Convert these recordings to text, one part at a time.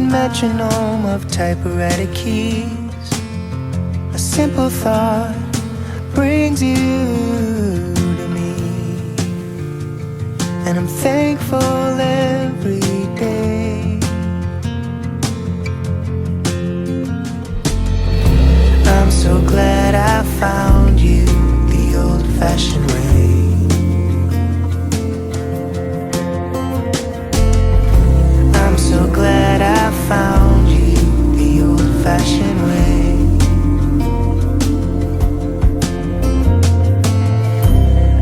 beating metronome of typewriter keys. A simple thought brings you to me, and I'm thankful every day. I'm so glad I found you the old-fashioned way. I'm so glad I found you the old-fashioned way.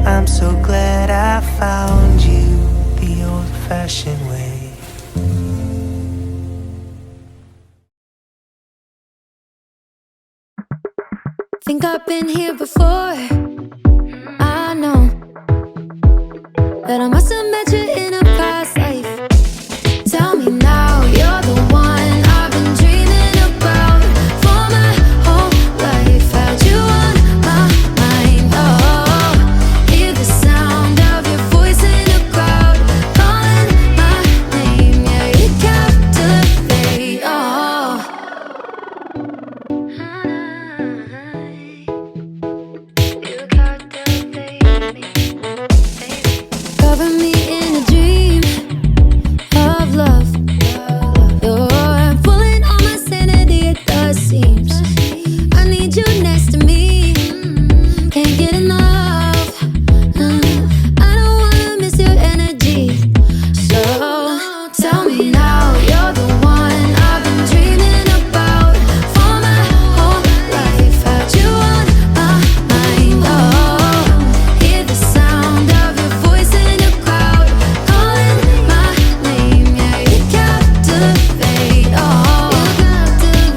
I'm so glad I found you the old-fashioned way. Think I've been here before. I know that I must have met you in a past life. Tell me now, you're the one I've been dreaming about for my whole life. Had you on my mind, oh. Hear the sound of your voice in the crowd, calling my name, yeah, you captivate, oh. You captivate me, baby. Cover me in a dream of love. You're pulling on my sanity, it does seems. I need you next to me, can't get enough. I don't wanna miss your energy. So tell me now, you're the one I've been dreaming about for my whole life. Had you on my mind, oh. Hear the sound of your voice in the crowd, calling my name, yeah, you captivate, oh.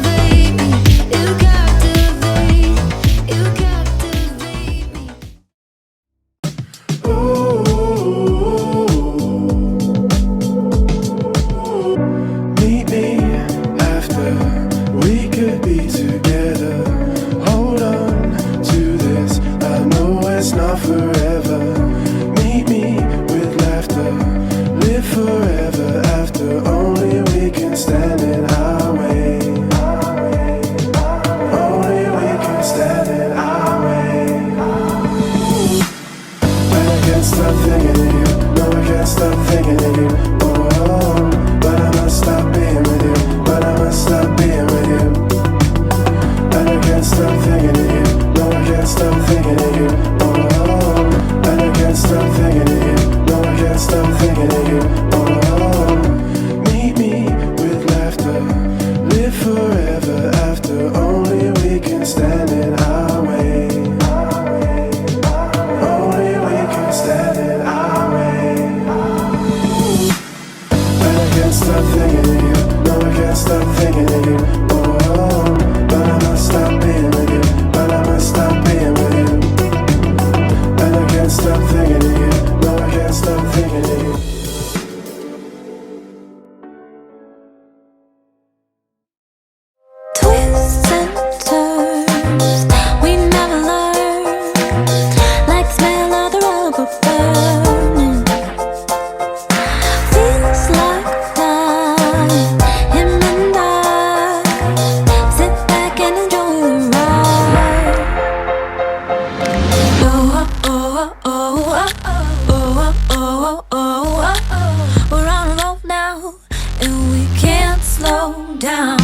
You captivate me, you captivate me. Meet me after we could be together. Hold on to this, I know it's not forever. Meet me with laughter, live forever after. Only we can stand in our way. Only we can stand in our way. But I can't stop thinking of you. No, I can't stop thinking of you. Oh, but I must stop being with you. But I must stop being with you. And I can't stop thinking of you. No, I can't stop thinking of you. Oh, and I can't stop thinking of you. No, I can't stop thinking of you. Oh, meet me with laughter, live forever after. Only we can stand in our way. Only we can stand in our way. And I can't stop thinking of you. No, I can't stop thinking of you. Oh, but I must stop being with you. But I must stop being with you. And I can't stop thinking of you. No, I can't stop thinking of you. Twists and turns, we never learn. Like the smell of the rubber burning. Feels like flying, him and I. Sit back and enjoy the ride. Oh, oh, oh, oh, oh, oh, oh, oh, oh, oh. We're on a roll now, and we can't slow down.